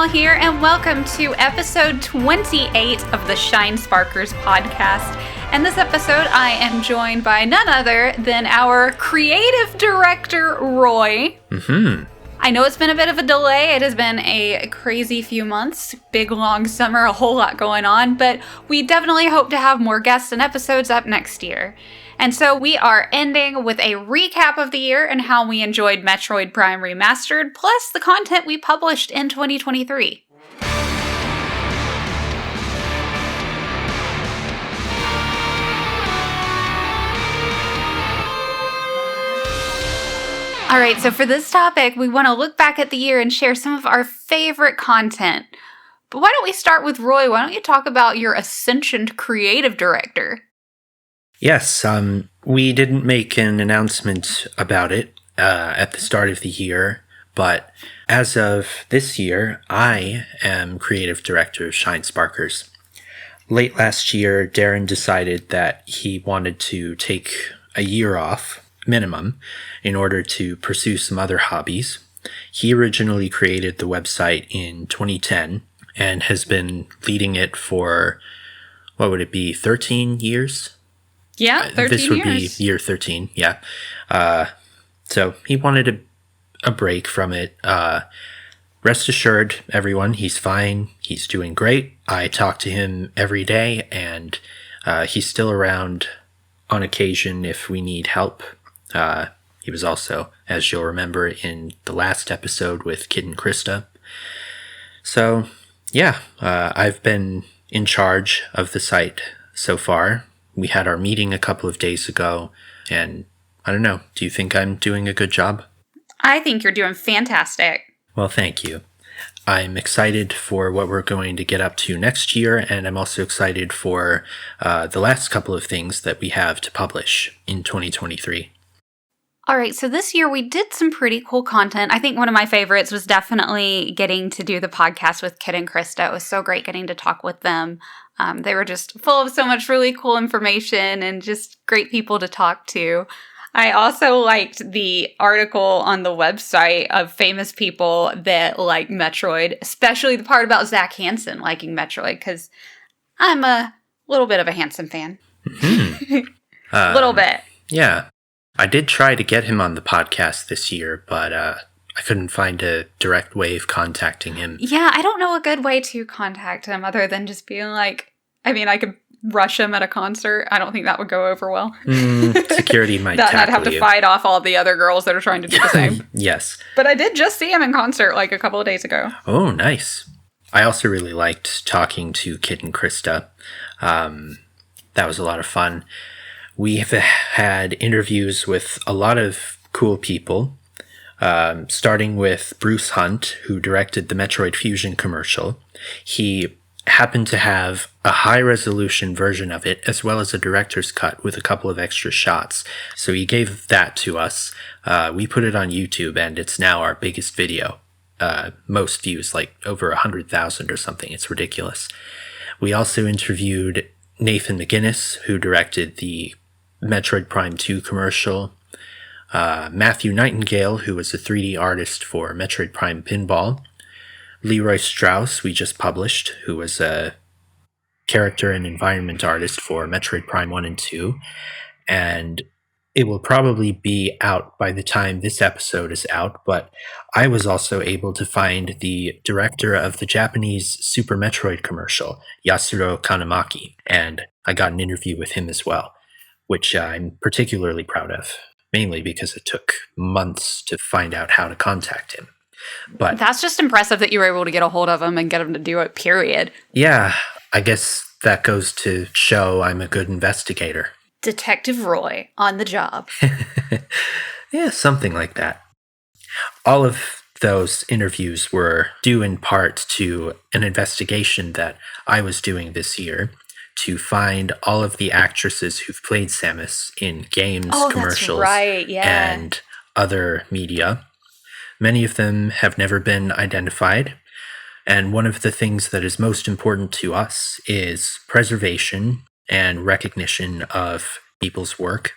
VanHiel here, and welcome to episode 28 of the Shinesparkers podcast. And this episode, I am joined by none other than our creative director, Roy. I know it's been a bit of a delay. It has been a crazy few months, big long summer, a whole lot going on, but we definitely hope to have more guests and episodes up next year. And so we are ending with a recap of the year and how we enjoyed Metroid Prime Remastered, plus the content we published in 2023. All right, so for this topic, we want to look back at the year and share some of our favorite content. But why don't we start with Roy? Why don't you talk about your Ascension creative director? Yes, we didn't make an announcement about it at the start of the year, but as of this year, I am creative director of Shinesparkers. Late last year, Darren decided that he wanted to take a year off, minimum, in order to pursue some other hobbies. He originally created the website in 2010 and has been leading it for, what would it be, 13 years? Yeah, 13 years. This would be year 13, yeah. So he wanted a break from it. Rest assured, everyone, he's fine. He's doing great. I talk to him every day, and he's still around on occasion if we need help. He was also, as you'll remember, in the last episode with Kid and Krista. So, yeah, I've been in charge of the site so far. We had our meeting a couple of days ago, and I don't know, do you think I'm doing a good job? I think you're doing fantastic. Well, thank you. I'm excited for what we're going to get up to next year, and I'm also excited for the last couple of things that we have to publish in 2023. All right, so this year we did some pretty cool content. I think one of my favorites was definitely getting to do the podcast with Kid and Krista. It was so great getting to talk with them. They were just full of so much really cool information and just great people to talk to. I also liked the article on the website of famous people that like Metroid, especially the part about Zach Hansen liking Metroid, because I'm a little bit of a Hansen fan. A little bit. Yeah. I did try to get him on the podcast this year, but I couldn't find a direct way of contacting him. Yeah, I don't know a good way to contact him other than just being like, I mean, I could rush him at a concert. I don't think that would go over well. Security might tackle I'd have to fight off all the other girls that are trying to do the same. Yes. But I did just see him in concert like a couple of days ago. Oh, nice. I also really liked talking to Kid and Krista. That was a lot of fun. We've had interviews with a lot of cool people, starting with Bruce Hunt, who directed the Metroid Fusion commercial. He happened to have a high-resolution version of it, as well as a director's cut with a couple of extra shots. So he gave that to us. We put it on YouTube, and it's now our biggest video. Most views, like over 100,000 or something. It's ridiculous. We also interviewed Nathan McGuinness, who directed the Metroid Prime 2 commercial, Matthew Nightingale, who was a 3D artist for Metroid Prime Pinball, Leroy Strauss, we just published, who was a character and environment artist for Metroid Prime 1 and 2, and it will probably be out by the time this episode is out, but I was also able to find the director of the Japanese Super Metroid commercial, Yasuro Kanamaki, and I got an interview with him as well, which I'm particularly proud of, mainly because it took months to find out how to contact him. But that's just impressive that you were able to get a hold of him and get him to do it, period. Yeah, I guess that goes to show I'm a good investigator. Detective Roy on the job. Yeah, something like that. All of those interviews were due in part to an investigation that I was doing this year to find all of the actresses who've played Samus in games, commercials, and other media. Many of them have never been identified, and one of the things that is most important to us is preservation and recognition of people's work.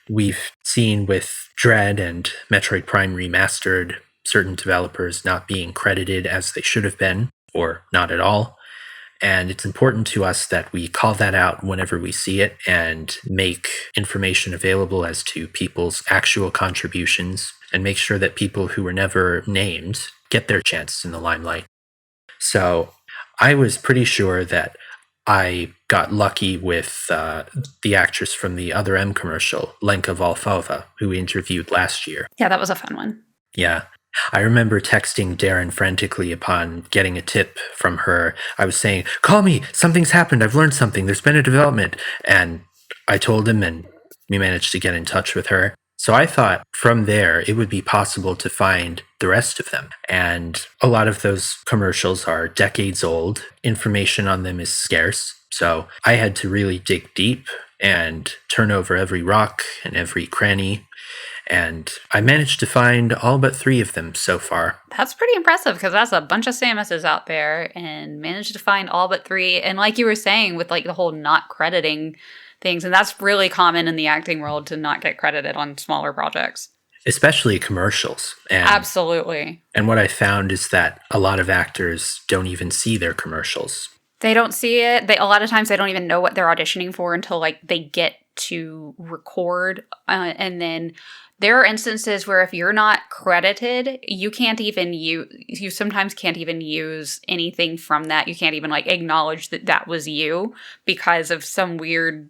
We've seen with Dread and Metroid Prime Remastered certain developers not being credited as they should have been, or not at all. And it's important to us that we call that out whenever we see it and make information available as to people's actual contributions and make sure that people who were never named get their chance in the limelight. So I was pretty sure that I got lucky with the actress from the Other M commercial, Lenka Volfova, who we interviewed last year. Yeah, that was a fun one. Yeah. I remember texting Darren frantically upon getting a tip from her. I was saying, call me, something's happened, I've learned something, there's been a development. And I told him, and we managed to get in touch with her. So I thought from there, it would be possible to find the rest of them. And a lot of those commercials are decades old. Information on them is scarce. So I had to really dig deep and turn over every rock and every cranny. And I managed to find all but 3 of them so far. That's pretty impressive because that's a bunch of Samuses out there and managed to find all but 3. And like you were saying with like the whole not crediting things, and that's really common in the acting world to not get credited on smaller projects. Especially commercials. And, absolutely. And what I found is that a lot of actors don't even see their commercials. They don't see it. A lot of times they don't even know what they're auditioning for until like they get to record. And then there are instances where if you're not credited, you sometimes can't even use anything from that. You can't even like acknowledge that that was you because of some weird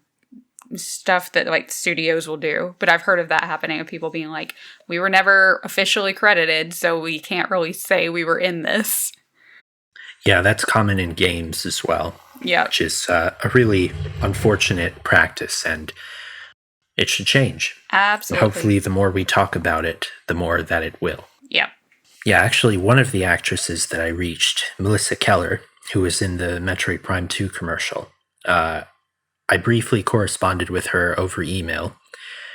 stuff that like studios will do. But I've heard of that happening, of people being like, we were never officially credited, so we can't really say we were in this. Yeah, that's common in games as well. Yeah. Which is a really unfortunate practice, and it should change. Absolutely. And hopefully the more we talk about it, the more that it will. Yeah. Yeah, actually, one of the actresses that I reached, Melissa Keller, who was in the Metroid Prime 2 commercial, I briefly corresponded with her over email.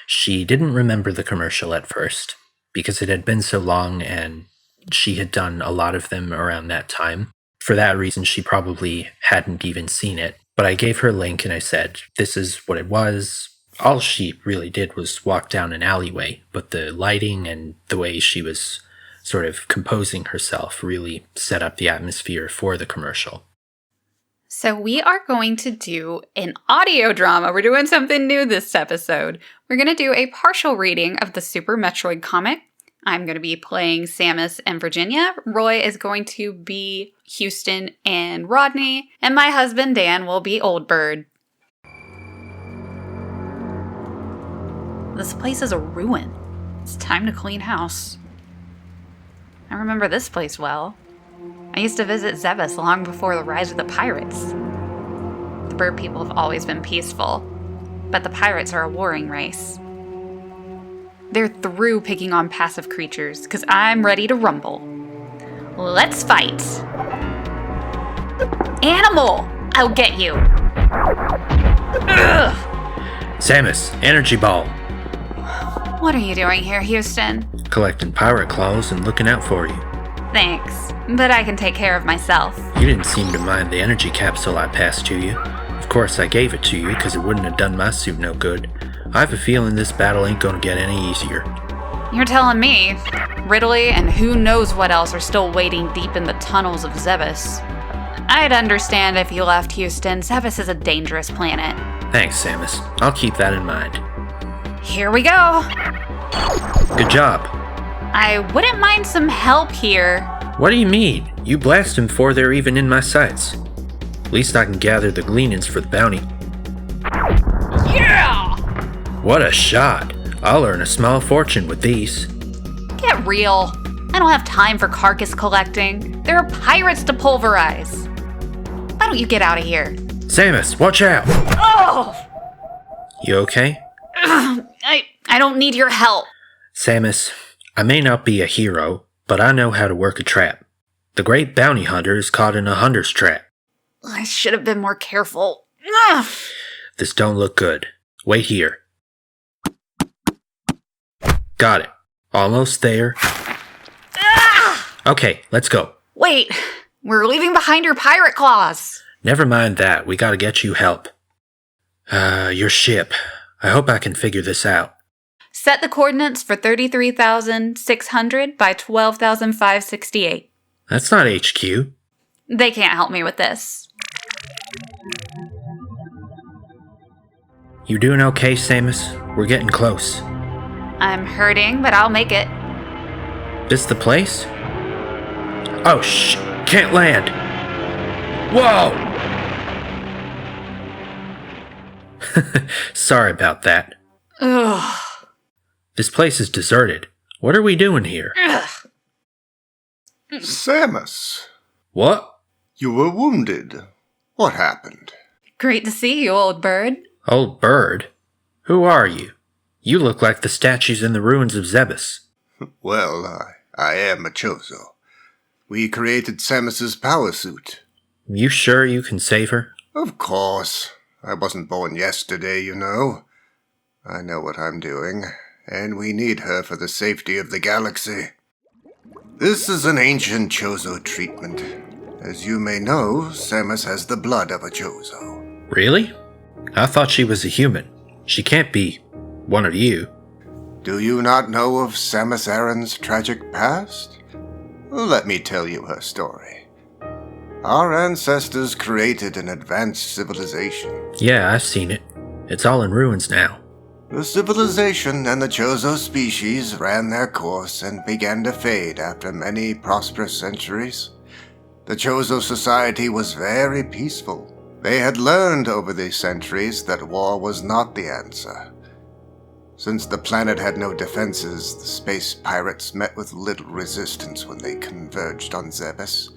She didn't remember the commercial at first because it had been so long and she had done a lot of them around that time. For that reason, she probably hadn't even seen it. But I gave her a link and I said, this is what it was. All she really did was walk down an alleyway, but the lighting and the way she was sort of composing herself really set up the atmosphere for the commercial. So we are going to do an audio drama. We're doing something new this episode. We're going to do a partial reading of the Super Metroid comic. I'm going to be playing Samus and Virginia. Roy is going to be Houston and Rodney. And my husband, Dan, will be Old Bird. This place is a ruin. It's time to clean house. I remember this place well. I used to visit Zebes long before the rise of the pirates. The bird people have always been peaceful, but the pirates are a warring race. They're through picking on passive creatures, because I'm ready to rumble. Let's fight! Animal! I'll get you! Ugh. Samus, energy ball. What are you doing here, Houston? Collecting pirate claws and looking out for you. Thanks, but I can take care of myself. You didn't seem to mind the energy capsule I passed to you. Of course I gave it to you because it wouldn't have done my suit no good. I have a feeling this battle ain't gonna get any easier. You're telling me. Ridley and who knows what else are still waiting deep in the tunnels of Zebes. I'd understand if you left Houston. Zebes is a dangerous planet. Thanks, Samus. I'll keep that in mind. Here we go. Good job. I wouldn't mind some help here. What do you mean? You blast them before they're even in my sights. At least I can gather the gleanings for the bounty. Yeah! What a shot. I'll earn a small fortune with these. Get real. I don't have time for carcass collecting. There are pirates to pulverize. Why don't you get out of here? Samus, watch out! Oh! You okay? I don't need your help. Samus, I may not be a hero, but I know how to work a trap. The great bounty hunter is caught in a hunter's trap. I should have been more careful. Ugh. This don't look good. Wait here. Got it. Almost there. Okay, let's go. Wait, we're leaving behind your pirate claws. Never mind that. We gotta get you help. Your ship. I hope I can figure this out. Set the coordinates for 33,600 by 12,568. That's not HQ. They can't help me with this. You doing okay, Samus? We're getting close. I'm hurting, but I'll make it. This the place? Oh, can't land. Whoa! Sorry about that. Ugh. This place is deserted. What are we doing here? Samus, What? you were wounded. What happened? Great to see you, old bird. Old bird? Who are you? You look like the statues in the ruins of Zebes. Well, I am a Chozo. We created Samus's power suit. You sure you can save her? Of course. I wasn't born yesterday, you know. I know what I'm doing, and we need her for the safety of the galaxy. This is an ancient Chozo treatment. As you may know, Samus has the blood of a Chozo. Really? I thought she was a human. She can't be one of you. Do you not know of Samus Aran's tragic past? Let me tell you her story. Our ancestors created an advanced civilization. Yeah, I've seen it. It's all in ruins now. The civilization and the Chozo species ran their course and began to fade after many prosperous centuries. The Chozo society was very peaceful. They had learned over the centuries that war was not the answer. Since the planet had no defenses, the space pirates met with little resistance when they converged on Zebes.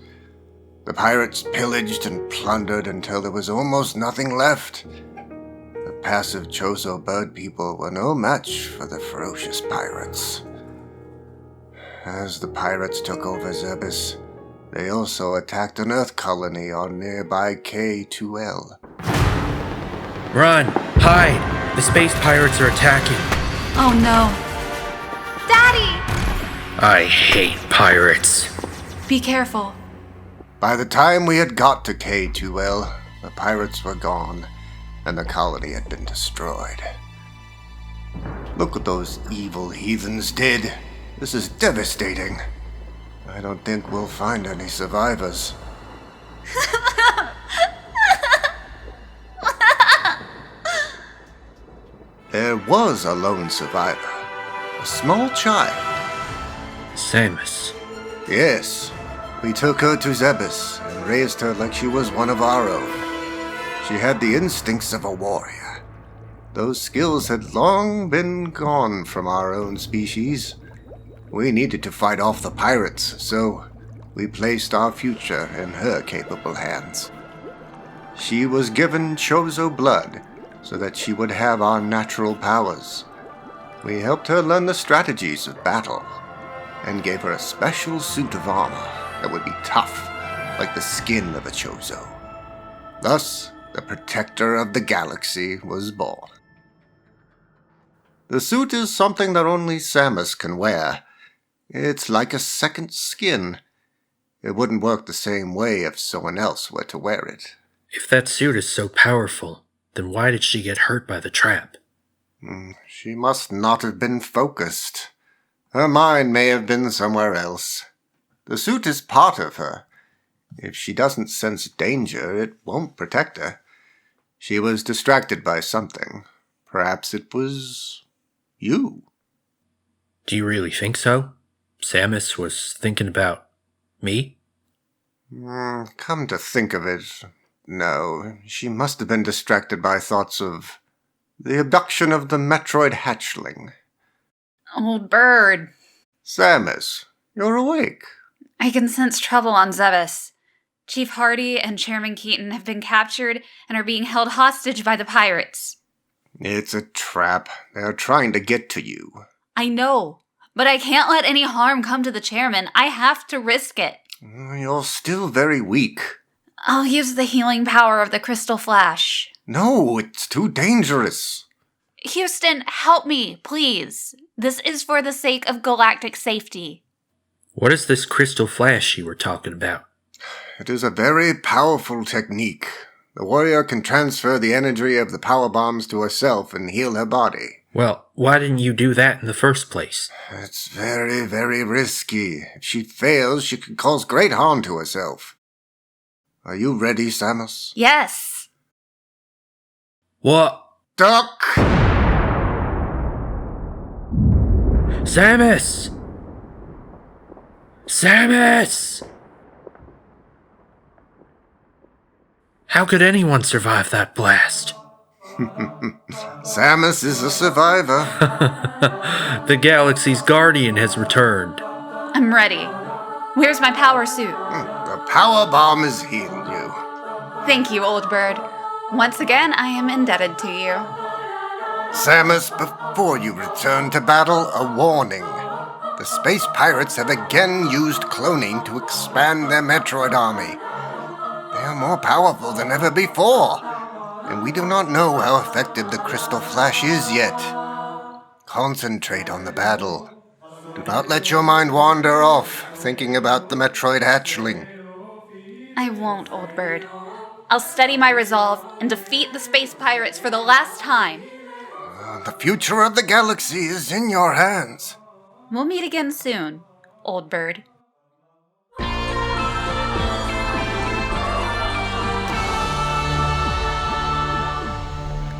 The pirates pillaged and plundered until there was almost nothing left. The passive Chozo bird people were no match for the ferocious pirates. As the pirates took over Zebes, they also attacked an Earth colony on nearby K2L. Run! Hide! The space pirates are attacking. Oh no. Daddy! I hate pirates. Be careful. By the time we had got to K2L, the pirates were gone, and the colony had been destroyed. Look what those evil heathens did. This is devastating. I don't think we'll find any survivors. There was a lone survivor, a small child. Samus. Yes, we took her to Zebes and raised her like she was one of our own. She had the instincts of a warrior. Those skills had long been gone from our own species. We needed to fight off the pirates, so we placed our future in her capable hands. She was given Chozo blood so that she would have our natural powers. We helped her learn the strategies of battle and gave her a special suit of armor that would be tough, like the skin of a Chozo. Thus, the protector of the galaxy was born. The suit is something that only Samus can wear. It's like a second skin. It wouldn't work the same way if someone else were to wear it. If that suit is so powerful, then why did she get hurt by the trap? She must not have been focused. Her mind may have been somewhere else. The suit is part of her. If she doesn't sense danger, it won't protect her. She was distracted by something. Perhaps it was you. Do you really think so? Samus was thinking about me? Come to think of it, no. She must have been distracted by thoughts of the abduction of the Metroid hatchling. Old bird. Samus, you're awake. I can sense trouble on Zebes. Chief Hardy and Chairman Keaton have been captured and are being held hostage by the pirates. It's a trap. They're trying to get to you. I know, but I can't let any harm come to the chairman. I have to risk it. You're still very weak. I'll use the healing power of the Crystal Flash. No, it's too dangerous. Houston, help me, please. This is for the sake of galactic safety. What is this crystal flash you were talking about? It is a very powerful technique. The warrior can transfer the energy of the power bombs to herself and heal her body. Well, why didn't you do that in the first place? It's very, very risky. If she fails, she could cause great harm to herself. Are you ready, Samus? Yes. What? Duck! Samus! Samus! How could anyone survive that blast? Samus is a survivor. The galaxy's guardian has returned. I'm ready. Where's my power suit? The power bomb has healed you. Thank you, old bird. Once again, I am indebted to you. Samus, before you return to battle, a warning. The space pirates have again used cloning to expand their Metroid army. They are more powerful than ever before, and we do not know how effective the Crystal Flash is yet. Concentrate on the battle. Do not let your mind wander off, thinking about the Metroid hatchling. I won't, old bird. I'll steady my resolve and defeat the space pirates for the last time. The future of the galaxy is in your hands. We'll meet again soon, old bird.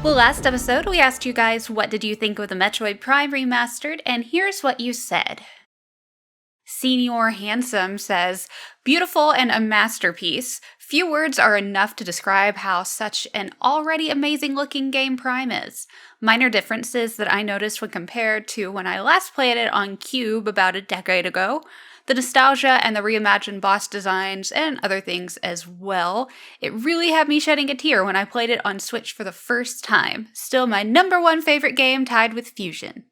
Well, last episode, we asked you guys what did you think of the Metroid Prime Remastered, and here's what you said. Senior Handsome says, beautiful and a masterpiece. Few words are enough to describe how such an already amazing looking game Prime is. Minor differences that I noticed when compared to when I last played it on Cube about a decade ago. The nostalgia and the reimagined boss designs and other things as well. It really had me shedding a tear when I played it on Switch for the first time. Still my #1 favorite game, tied with Fusion.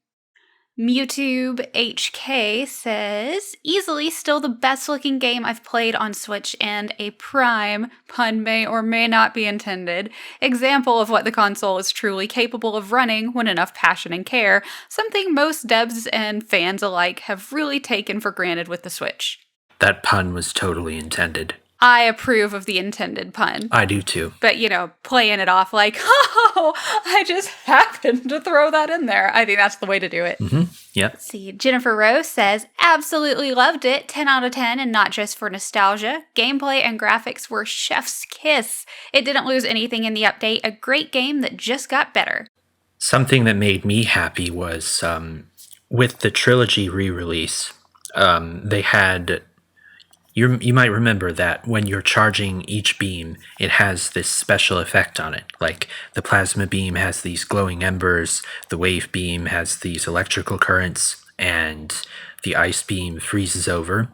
Mewtube HK says, easily still the best looking game I've played on Switch, and a prime, pun may or may not be intended, example of what the console is truly capable of running when enough passion and care, something most devs and fans alike have really taken for granted with the Switch. That pun was totally intended. I approve of the intended pun. I do too. But, playing it off like, oh, I just happened to throw that in there. I think that's the way to do it. Mm-hmm. Yep. Let's see. Jennifer Rose says, absolutely loved it. 10 out of 10, and not just for nostalgia. Gameplay and graphics were chef's kiss. It didn't lose anything in the update. A great game that just got better. Something that made me happy was with the trilogy re-release, they had... You might remember that when you're charging each beam, it has this special effect on it. Like the plasma beam has these glowing embers, the wave beam has these electrical currents, and the ice beam freezes over.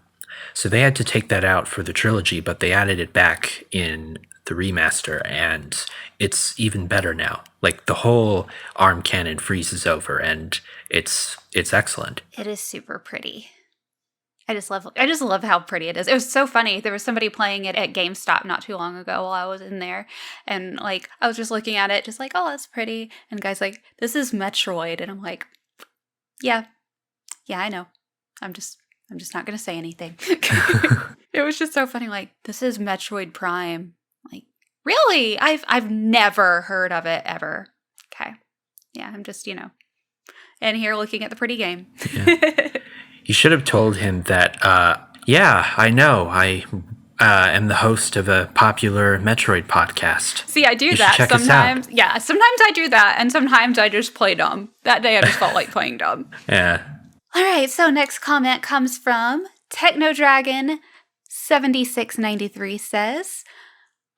So they had to take that out for the trilogy, but they added it back in the remaster, and it's even better now. Like the whole arm cannon freezes over, and it's excellent. It is super pretty. I just love how pretty it is. It was so funny. There was somebody playing it at GameStop not too long ago while I was in there. And I was just looking at it, just like, oh, that's pretty. And the guy's like, this is Metroid. And I'm like, yeah, I know. I'm just not going to say anything. It was just so funny. Like, this is Metroid Prime. Like, really? I've never heard of it ever. Okay. Yeah, I'm just, in here looking at the pretty game. Yeah. You should have told him that, yeah, I know. I am the host of a popular Metroid podcast. See, I do that sometimes. Yeah, sometimes I do that, and sometimes I just play dumb. That day I just felt like playing dumb. Yeah. All right, so next comment comes from TechnoDragon7693 says,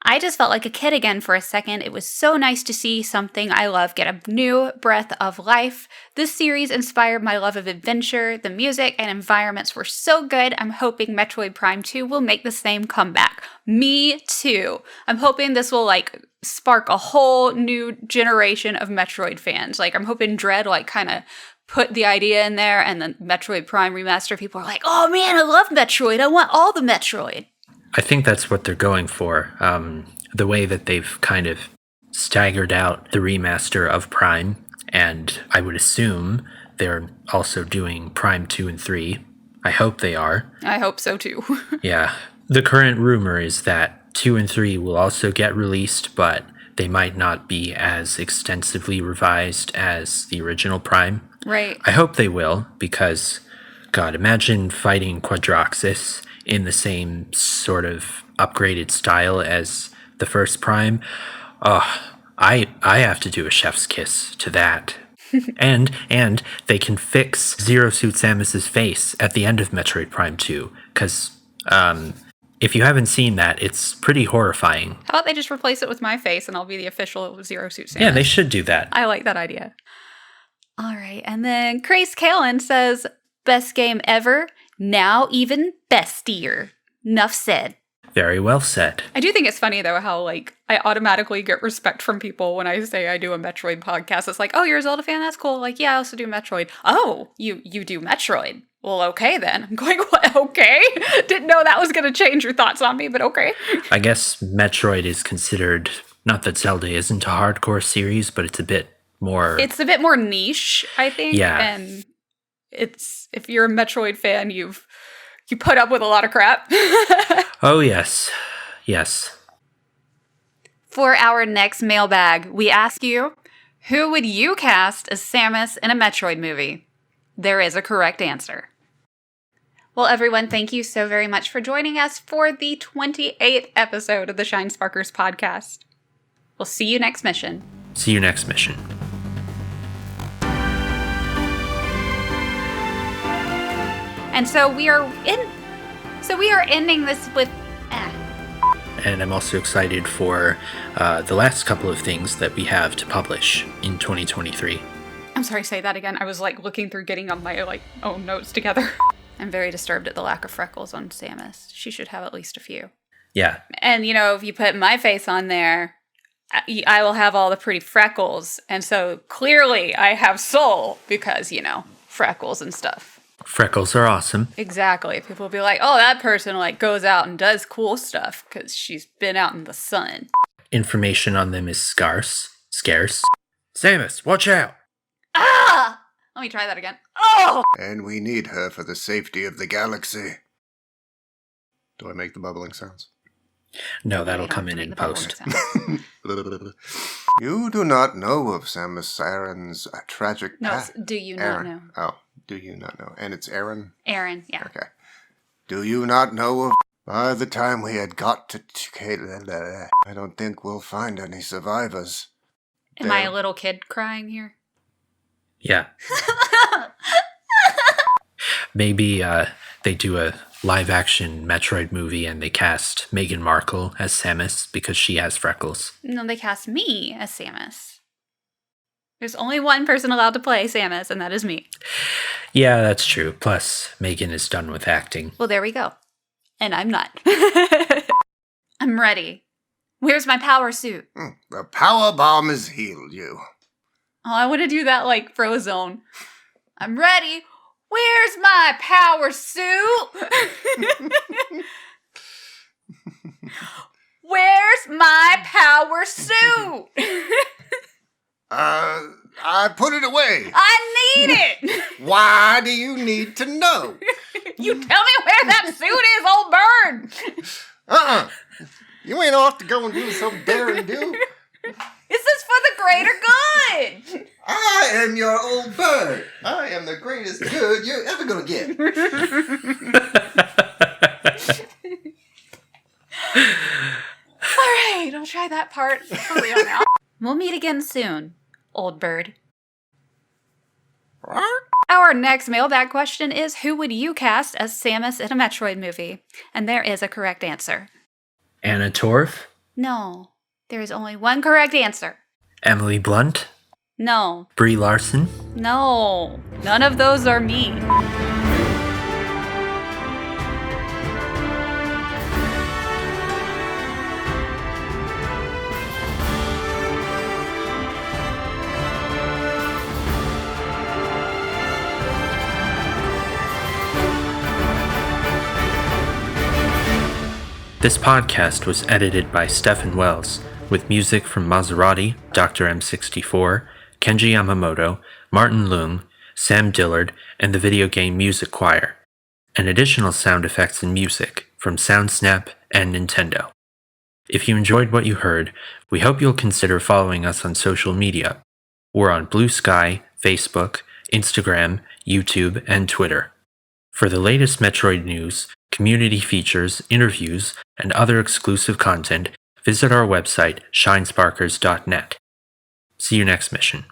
I just felt like a kid again for a second. It was so nice to see something I love get a new breath of life. This series inspired my love of adventure. The music and environments were so good. I'm hoping Metroid Prime 2 will make the same comeback. Me too. I'm hoping this will spark a whole new generation of Metroid fans. I'm hoping Dread kind of put the idea in there, and then Metroid Prime Remaster people are like, oh man, I love Metroid. I want all the Metroid. I think that's what they're going for. The way that they've kind of staggered out the remaster of Prime, and I would assume they're also doing Prime 2 and 3. I hope they are. I hope so too. Yeah. The current rumor is that 2 and 3 will also get released, but they might not be as extensively revised as the original Prime. Right. I hope they will, because, God, imagine fighting Quadroxis in the same sort of upgraded style as the first Prime. Oh, I have to do a chef's kiss to that. and they can fix Zero Suit Samus's face at the end of Metroid Prime 2, because if you haven't seen that, it's pretty horrifying. How about they just replace it with my face and I'll be the official Zero Suit Samus? Yeah, they should do that. I like that idea. All right, and then Grace Kalen says, best game ever, now even bestier. Nuff said. Very well said. I do think it's funny, though, how, like, I automatically get respect from people when I say I do a Metroid podcast. It's like, oh, you're a Zelda fan? That's cool. Like, yeah, I also do Metroid. Oh, you do Metroid. Well, okay, then. I'm going, what? Okay? Didn't know that was going to change your thoughts on me, but okay. I guess Metroid is considered, not that Zelda isn't a hardcore series, but it's a bit more... It's a bit more niche, I think. Yeah. And it's, if you're a Metroid fan, you put up with a lot of crap. Oh, yes. Yes. For our next mailbag, we ask you, who would you cast as Samus in a Metroid movie? There is a correct answer. Well, everyone, thank you so very much for joining us for the 28th episode of the Shinesparkers podcast. We'll see you next mission. See you next mission. And so we are ending this with And I'm also excited for the last couple of things that we have to publish in 2023. I'm sorry, say that again. I was like looking through getting on my own notes together. I'm very disturbed at the lack of freckles on Samus. She should have at least a few. Yeah. And if you put my face on there, I will have all the pretty freckles. And so clearly I have soul because, freckles and stuff. Freckles are awesome. Exactly. People will be like, oh, that person goes out and does cool stuff because she's been out in the sun. Information on them is scarce. Samus, watch out! Ah! Let me try that again. Oh! And we need her for the safety of the galaxy. Do I make the bubbling sounds? No, that'll come in post. You do not know of Samus Aran's tragic path. No, do you not know? Oh, do you not know? And it's Aran? Aran, yeah. Okay. Do you not know of... By the time we had got to... I don't think we'll find any survivors. Am I a little kid crying here? Yeah. Maybe they do a live-action Metroid movie and they cast Meghan Markle as Samus because she has freckles. No, they cast me as Samus. There's only one person allowed to play Samus, and that is me. Yeah, that's true. Plus, Megan is done with acting. Well, there we go. And I'm not. I'm ready. Where's my power suit? The power bomb has healed you. Oh, I want to do that like Frozone. I'm ready. Where's my power suit? Where's my power suit? I put it away. I need it. Why do you need to know? You tell me where that suit is, old bird. You ain't off to go and do some daring do. This is for the greater good. I am your old bird. I am the greatest good you're ever gonna get. All right, I'll try that part for real now. We'll meet again soon, old bird. Our next mailbag question is, who would you cast as Samus in a Metroid movie? And there is a correct answer. Anna Torv? No, there is only one correct answer. Emily Blunt? No. Brie Larson? No, none of those are me. This podcast was edited by Stephen Wells, with music from Maserati, Dr. M64, Kenji Yamamoto, Martin Leung, Sam Dillard, and the Video Game Music Choir, and additional sound effects and music from SoundSnap and Nintendo. If you enjoyed what you heard, we hope you'll consider following us on social media. We're on Blue Sky, Facebook, Instagram, YouTube, and Twitter. For the latest Metroid news, community features, interviews, and other exclusive content, visit our website, shinesparkers.net. See you next mission.